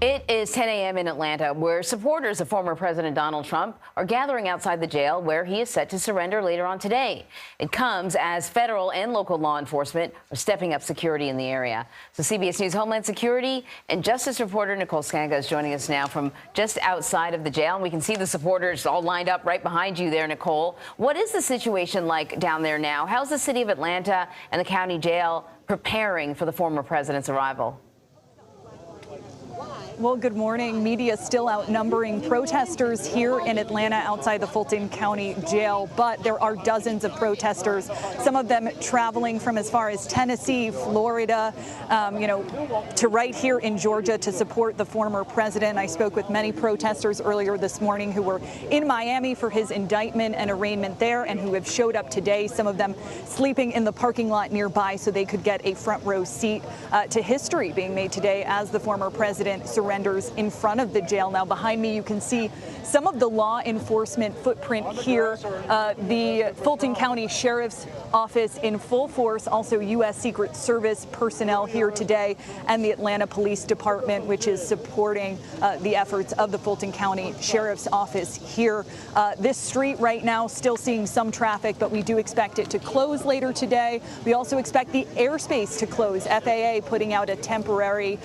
It is 10 a.m. in Atlanta, where supporters of former President Donald Trump are gathering outside the jail where he is set to surrender later on today. It comes as federal and local law enforcement are stepping up security in the area. So CBS News Homeland Security and Justice reporter Nicole Sganga is joining us now from just outside of the jail. And we can see the supporters all lined up right behind you there, Nicole. What is the situation like down there now? How's the city of Atlanta and the county jail preparing for the former president's arrival? Well, good morning. Media still outnumbering protesters here in Atlanta outside the Fulton County Jail, but there are dozens of protesters, some of them traveling from as far as Tennessee, Florida, to right here in Georgia to support the former president. I spoke with many protesters earlier this morning who were in Miami for his indictment and arraignment there and who have showed up today, some of them sleeping in the parking lot nearby so they could get a front row seat to history being made today as the former president surrenders in front of the jail. Now, behind me, you can see some of the law enforcement footprint here. The Fulton County Sheriff's Office in full force, also U.S. Secret Service personnel here today, and the Atlanta Police Department, which is supporting the efforts of the Fulton County Sheriff's Office here. This street right now still seeing some traffic, but we do expect it to close later today. We also expect the airspace to close. FAA putting out a temporary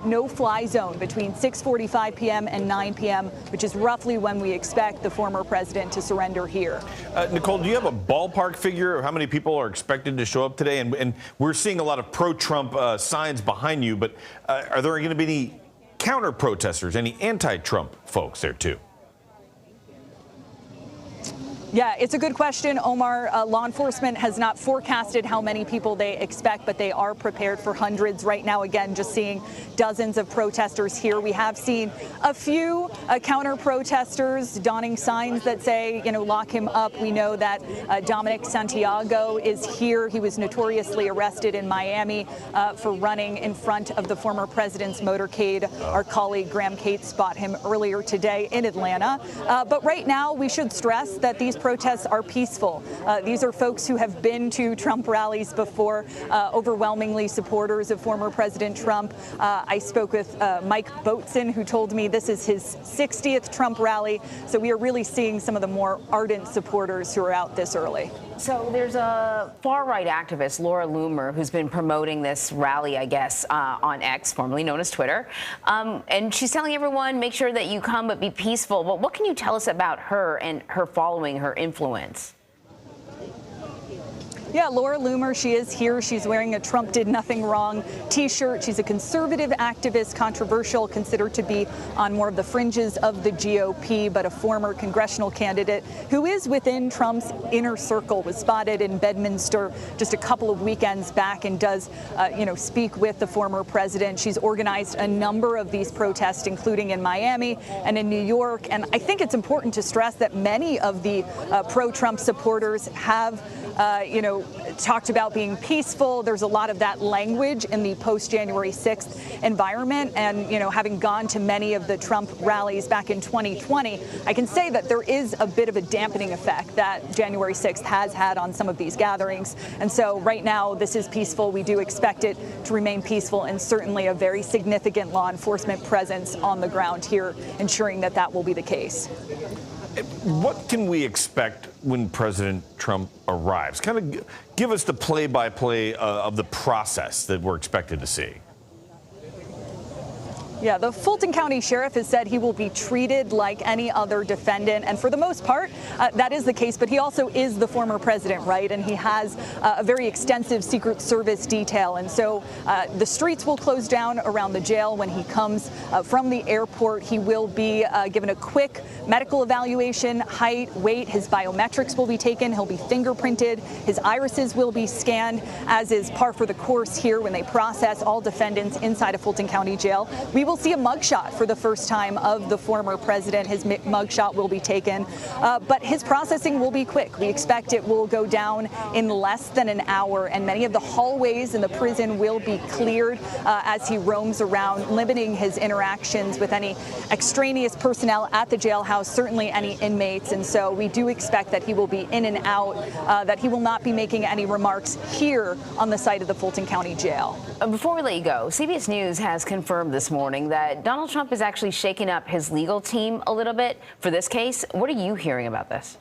no-fly zone between 6:45 p.m. and 9 p.m., which is roughly when we expect the former president to surrender here. Nicole, do you have a ballpark figure of how many people are expected to show up today? And we're seeing a lot of pro-Trump signs behind you, but are there going to be any counter-protesters, any anti-Trump folks there too? Yeah, it's a good question, Omar. Law enforcement has not forecasted how many people they expect, but they are prepared for hundreds. Right now, again, just seeing dozens of protesters here. We have seen a few counter-protesters donning signs that say, lock him up. We know that Dominic Santiago is here. He was notoriously arrested in Miami for running in front of the former president's motorcade. Our colleague Graham Cates spot him earlier today in Atlanta. But right now, we should stress that these protests are peaceful. These are folks who have been to Trump rallies before, overwhelmingly supporters of former President Trump. I spoke with Mike Boatson, who told me this is his 60th Trump rally. So we are really seeing some of the more ardent supporters who are out this early. So there's a far-right activist, Laura Loomer, who's been promoting this rally, I guess, on X, formerly known as Twitter. And she's telling everyone, make sure that you come, but be peaceful. But what can you tell us about her and her following, her influence? Yeah, Laura Loomer, she is here. She's wearing a Trump did nothing wrong T-shirt. She's a conservative activist, controversial, considered to be on more of the fringes of the GOP, but a former congressional candidate who is within Trump's inner circle, was spotted in Bedminster just a couple of weekends back and does, speak with the former president. She's organized a number of these protests, including in Miami and in New York. And I think it's important to stress that many of the pro-Trump supporters have talked about being peaceful. There's a lot of that language in the post-January 6th environment. And, having gone to many of the Trump rallies back in 2020, I can say that there is a bit of a dampening effect that January 6th has had on some of these gatherings. And so right now, this is peaceful. We do expect it to remain peaceful, and certainly a very significant law enforcement presence on the ground here, ensuring that that will be the case. What can we expect when President Trump arrives? Kind of give us the play-by-play of the process that we're expected to see. Yeah, the Fulton County Sheriff has said he will be treated like any other defendant. And for the most part, that is the case. But he also is the former president, right? And he has a very extensive Secret Service detail. And so the streets will close down around the jail when he comes from the airport. He will be given a quick medical evaluation, height, weight. His biometrics will be taken. He'll be fingerprinted. His irises will be scanned, as is par for the course here when they process all defendants inside of Fulton County Jail. We will see a mugshot for the first time of the former president. His mugshot will be taken, but his processing will be quick. We expect it will go down in less than an hour, and many of the hallways in the prison will be cleared as he roams around, limiting his interactions with any extraneous personnel at the jailhouse, certainly any inmates. And so we do expect that he will be in and out, that he will not be making any remarks here on the site of the Fulton County Jail. Before we let you go, CBS News has confirmed this morning morning that Donald Trump is actually shaking up his legal team a little bit for this case. What are you hearing about this?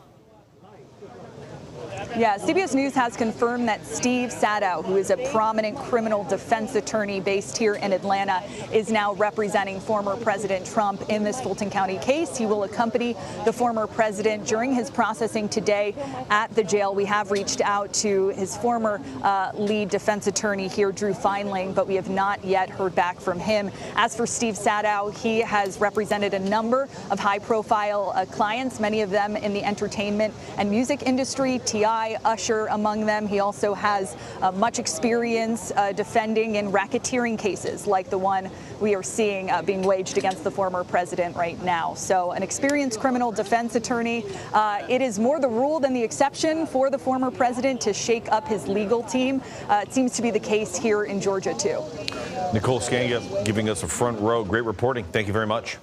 Yeah, CBS News has confirmed that Steve Sadow, who is a prominent criminal defense attorney based here in Atlanta, is now representing former President Trump in this Fulton County case. He will accompany the former president during his processing today at the jail. We have reached out to his former lead defense attorney here, Drew Feinling, but we have not yet heard back from him. As for Steve Sadow, he has represented a number of high-profile clients, many of them in the entertainment and music industry, T.I., Usher among them. He also has much experience defending in racketeering cases like the one we are seeing being waged against the former president right now. So an experienced criminal defense attorney. It is more the rule than the exception for the former president to shake up his legal team. It seems to be the case here in Georgia, too. Nicole Sganga giving us a front row. Great reporting. Thank you very much.